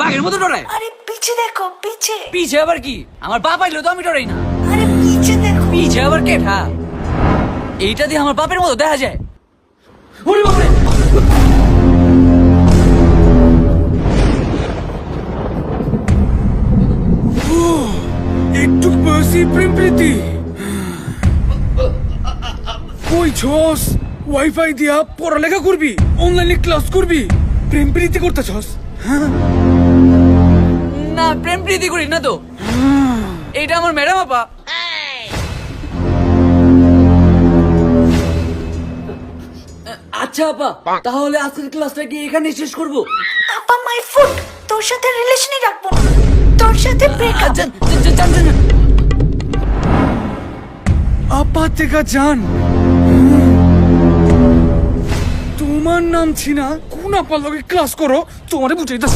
বাঘের মতো ডরায়। আরে পিছে দেখো, পিছে। পিছে আবার কি? আমার বাপ আইলো তো আমি ডরাই না। আরে পিছে দেখো। পিছে আবার কেঠা? এইটা দিয়ে আমার বাপের মতো দেখা যায়। ওরে বাপরে! একটু বসি প্রেম প্রীতি কই ছস? ওয়াইফাই দিয়া পড়ালেখা করবি, অনলাইনে ক্লাস করবি, প্রেম প্রীতি করতেছস? না, প্রেম প্রীতি করি না তো। এইটা আমার ম্যাডাম আপা। আচ্ছা আপা, তাহলে আজকের ক্লাসটা কি এখানে শেষ করব? আপা মাই ফুট, তোর সাথে রিলেশনই রাখবো না, তোর সাথে ব্রেকআপ। আপা থেকে জান, তোমার নাম ছিনা কোন আপার লগে ক্লাস করো, তোমারে বুঝাইতেছ।